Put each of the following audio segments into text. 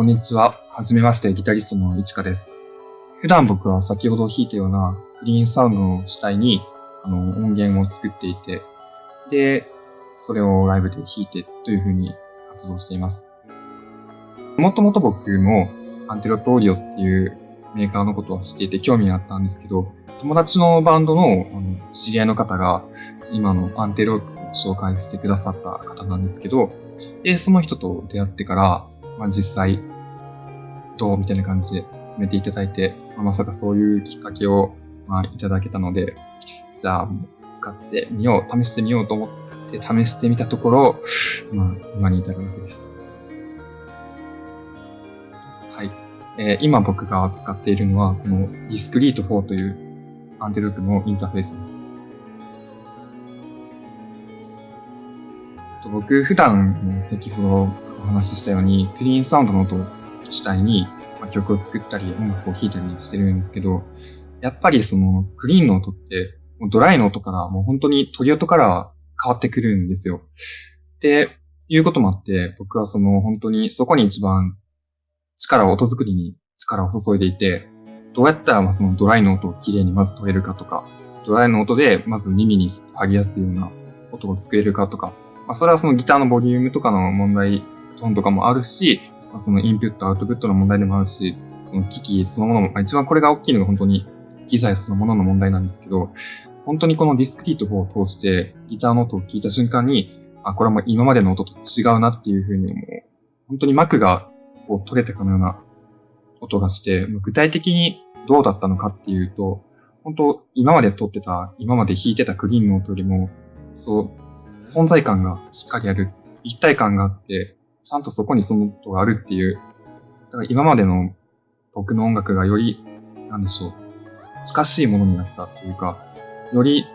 こんにちは。はじめまして、ギタリストのいちかです。普段僕は先ほど弾いたようなクリーンサウンドの主体に音源を作っていて、で、それをライブで弾いてという風に活動しています。もともと僕もアンテロップオーディオっていうメーカーのことは知っていて興味があったんですけど、友達のバンドの知り合いの方が今のアンテロップを紹介してくださった方なんですけど、で、その人と出会ってから、実際どうみたいな感じで進めていただいて、まさかそういうきっかけをいただけたので、じゃあ使ってみよう、試してみようと思って試してみたところ、今に至るわけです。はい。今僕が使っているのはこのディスクリート4というアンテロップのインターフェースです。僕普段先ほどお話ししたようにクリーンサウンドの音を主体に曲を作ったり音楽を弾いたりしてるんですけど、やっぱりそのクリーンの音ってドライの音からもう本当に鳥音から変わってくるんですよ。で、いうこともあって僕はその本当にそこに一番音作りに力を注いでいて、どうやったらそのドライの音をきれいにまず取れるかとか、ドライの音でまず耳に入りやすいような音を作れるかとか、それはそのギターのボリュームとかの問題、トーンとかもあるし、そのインプット、アウトプットの問題でもあるし、その機器そのものも、一番これが大きいのが本当に機材そのものの問題なんですけど、本当にこのディスクリート4を通してギターの音を聞いた瞬間に、これはもう今までの音と違うなっていうふうに思う。本当に幕がこう取れたかのような音がして、具体的にどうだったのかっていうと、本当今まで弾いてたクリーンの音よりも、存在感がしっかりある、一体感があって、ちゃんとそこにその音があるっていう、だから今までの僕の音楽がより、近しいものになったというか、より、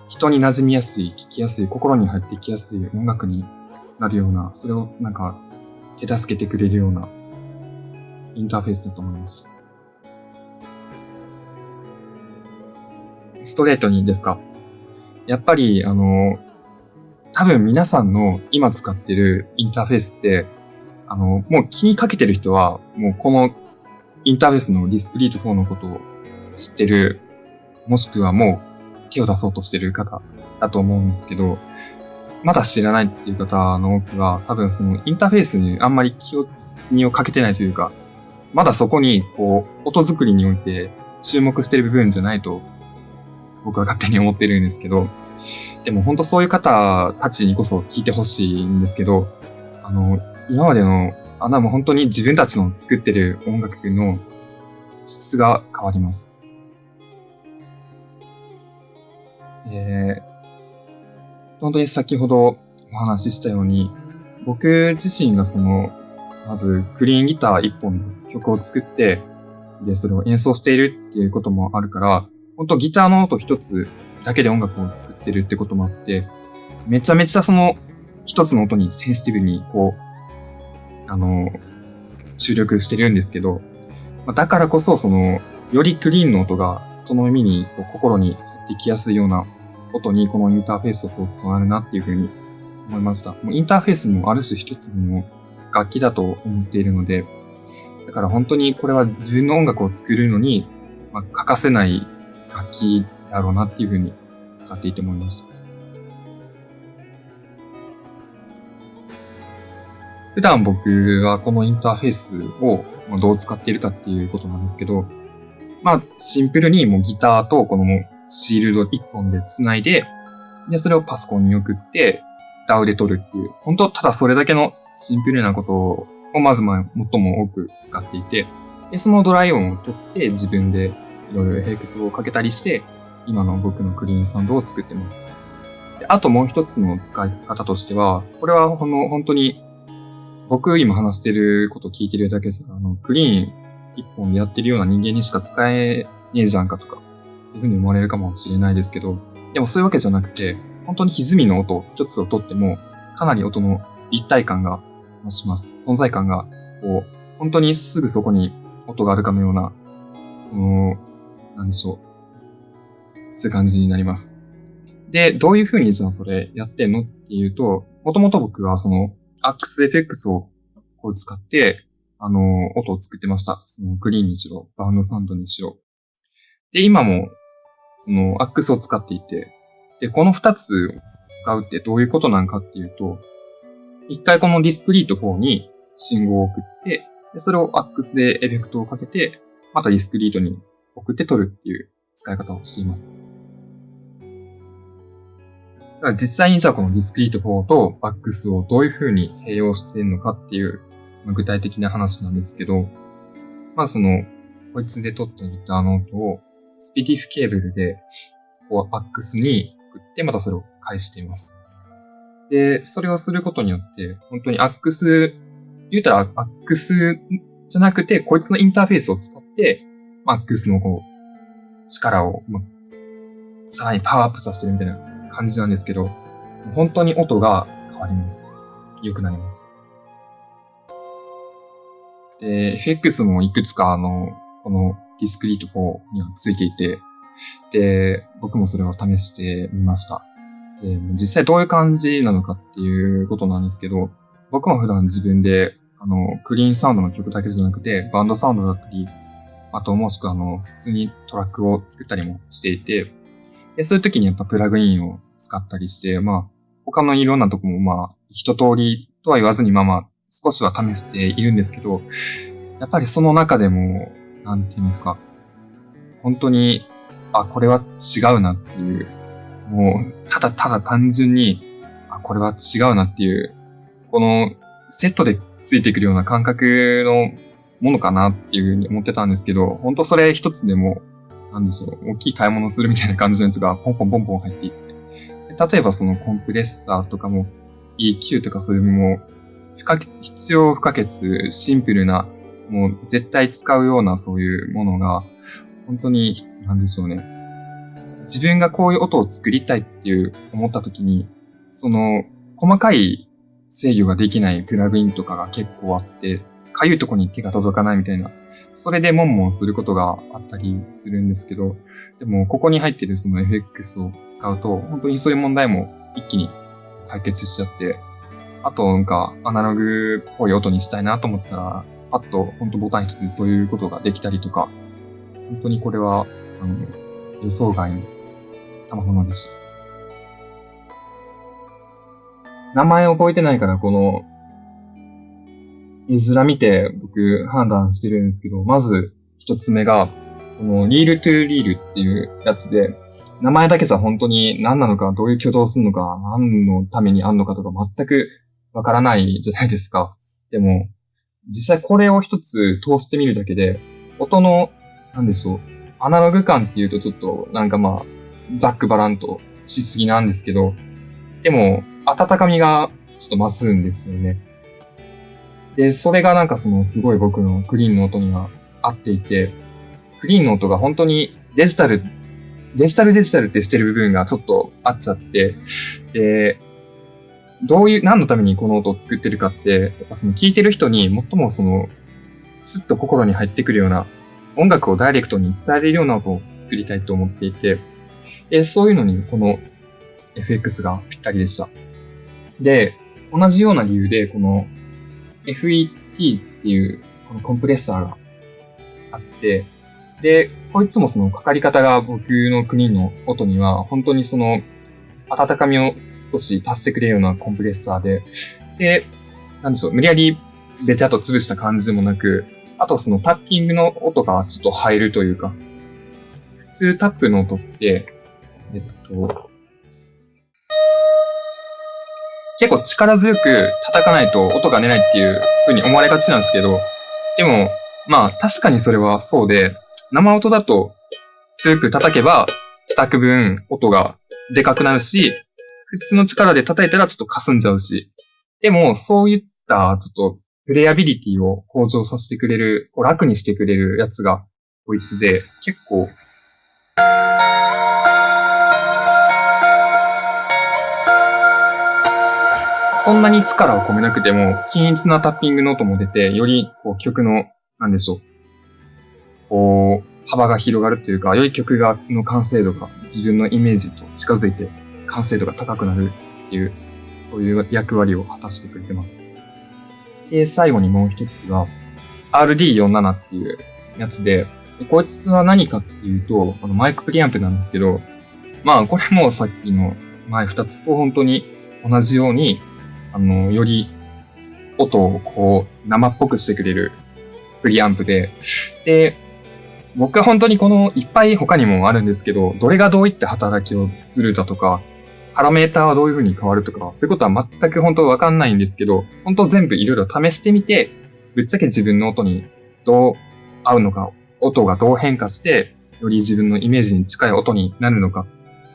人に馴染みやすい、聴きやすい、心に入ってきやすい音楽になるような、それを手助けてくれるようなインターフェースだと思います。ストレートにですか？やっぱり、多分皆さんの今使ってるインターフェースって、もう気にかけてる人は、もうこのインターフェースのディスクリート4のことを知ってる、もしくはもう手を出そうとしてる方だと思うんですけど、まだ知らないっていう方の多くは、多分そのインターフェースにあんまり気をかけてないというか、まだそこに音作りにおいて注目してる部分じゃないと僕は勝手に思ってるんですけど、でも本当そういう方たちにこそ聞いてほしいんですけど、今までのもう本当に自分たちの作ってる音楽の質が変わります。本当に先ほどお話ししたように、僕自身がまずクリーンギター一本の曲を作って、で、それを演奏しているっていうこともあるから、本当ギターの音一つだけで音楽を作ってるってこともあって、めちゃめちゃ一つの音にセンシティブに注力してるんですけど、だからこそよりクリーンの音が人の耳に心に入ってきやすいような音にこのインターフェースを通すとなるなっていうふうに思いました。もうインターフェースもある種一つの楽器だと思っているので、だから本当にこれは自分の音楽を作るのに、欠かせない楽器だろうなっていうふうに使っていて思いました。普段僕はこのインターフェースをどう使っているかっていうことなんですけど、シンプルにもうギターとこのシールド一本で繋いで、それをパソコンに送って、DAW で撮るっていう、本当ただそれだけのシンプルなことをまず最も多く使っていて、でそのドライ音を取って自分でいろいろエフェクトをかけたりして、今の僕のクリーンサウンドを作ってます。であともう一つの使い方としては、これは本当に僕今話してることを聞いてるだけです。クリーン一本でやってるような人間にしか使えねえじゃんかとか、そういう風に思われるかもしれないですけど、でもそういうわけじゃなくて、本当に歪みの音一つを取っても、かなり音の立体感が増します。存在感が、本当にすぐそこに音があるかのような、なんでしょう。そういう感じになります。で、どういう風にじゃあそれやってんのっていうと、もともと僕はアックス FX をこれを使って、音を作ってました。そのクリーンにしろ、バウンドサウンドにしろ。で、今も、そのアックスを使っていて、で、この2つ使うってどういうことなんかっていうと、一回このディスクリート4に信号を送って、でそれをアックスでエフェクトをかけて、またディスクリートに送って取るっていう使い方をしています。だから実際にじゃあこのディスクリート4とアックスをどういう風に併用しているのかっていう、具体的な話なんですけど、まあこいつで取ったギターの音をスピティフケーブルでこうアックスに送ってまたそれを返しています。で、それをすることによって、本当にアックス、言うたらアックスじゃなくて、こいつのインターフェースを使って、アックスのこう、力を、さらにパワーアップさせてるみたいな感じなんですけど、本当に音が変わります。良くなります。で、FX もいくつかこのディスクリート4にはついていて、で、僕もそれを試してみました。で、実際どういう感じなのかっていうことなんですけど、僕も普段自分で、クリーンサウンドの曲だけじゃなくて、バンドサウンドだったり、あともしくは普通にトラックを作ったりもしていて、でそういう時にやっぱプラグインを使ったりして、他のいろんなとこも一通りとは言わずに少しは試しているんですけど、やっぱりその中でも、なんて言いますか、本当に、これは違うなっていう、もう、ただただ単純に、これは違うなっていう、このセットでついてくるような感覚のものかなっていうふうに思ってたんですけど、本当それ一つでも、なんでしょう、大きい買い物するみたいな感じのやつがポンポンポンポン入っていって、例えばそのコンプレッサーとかも EQ とかそういうのも必要不可欠、シンプルな、もう絶対使うようなそういうものが、本当に、なんでしょうね。自分がこういう音を作りたいっていう思った時に、その細かい制御ができないプラグインとかが結構あって、かゆいとこに手が届かないみたいな、それで悶々することがあったりするんですけど、でもここに入ってるその FX を使うと、本当にそういう問題も一気に解決しちゃって、あとアナログっぽい音にしたいなと思ったら、パッと本当ボタン一つでそういうことができたりとか、本当にこれは、予想外の賜物でした。名前覚えてないから、この、絵面見て僕判断してるんですけど、まず一つ目が、このリールトゥーリールっていうやつで、名前だけじゃ本当に何なのか、どういう挙動をするのか、何のためにあんのかとか全くわからないじゃないですか。でも、実際これを一つ通してみるだけで、音の、なんでしょう、アナログ感っていうとちょっとざっくばらんとしすぎなんですけど、でも、温かみがちょっと増すんですよね。で、それがすごい僕のクリーンの音には合っていて、クリーンの音が本当にデジタルってしてる部分がちょっとあっちゃって、で、何のためにこの音を作ってるかって、やっぱ聴いてる人に最もスッと心に入ってくるような音楽をダイレクトに伝えれるような音を作りたいと思っていて、そういうのにこの FX がぴったりでした。で、同じような理由でこの FET っていうこのコンプレッサーがあって、で、こいつもかかり方が僕の国の音には本当に温かみを少し足してくれるようなコンプレッサーで、なんでしょう、無理やりべちゃっと潰した感じでもなく、あとタッピングの音がちょっと入るというか、普通タップの音って、結構力強く叩かないと音が出ないっていう風に思われがちなんですけど、でも、確かにそれはそうで、生音だと強く叩けば叩く分音がでかくなるし、普通の力で叩いたらちょっと霞んじゃうし、でもそういったちょっとプレイアビリティを向上させてくれる、楽にしてくれるやつがこいつで、結構そんなに力を込めなくても均一なタッピングの音も出て、より曲の幅が広がるというか、より曲の完成度が自分のイメージと近づいて完成度が高くなるっていう、そういう役割を果たしてくれてます。で、最後にもう一つが RD47 っていうやつで、こいつは何かっていうと、このマイクプリアンプなんですけど、まあこれもさっきの前二つと本当に同じように、より音をこう生っぽくしてくれるプリアンプで、で、僕は本当にこのいっぱい他にもあるんですけど、どれがどういった働きをするだとか、パラメーターはどういう風に変わるとか、そういうことは全く本当わかんないんですけど、本当全部いろいろ試してみて、ぶっちゃけ自分の音にどう合うのか、音がどう変化して、より自分のイメージに近い音になるのか、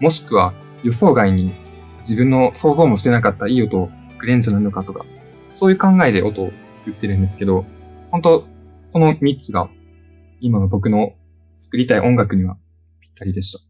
もしくは予想外に自分の想像もしてなかったいい音を作れんじゃないのかとか、そういう考えで音を作ってるんですけど、本当この3つが今の僕の作りたい音楽にはぴったりでした。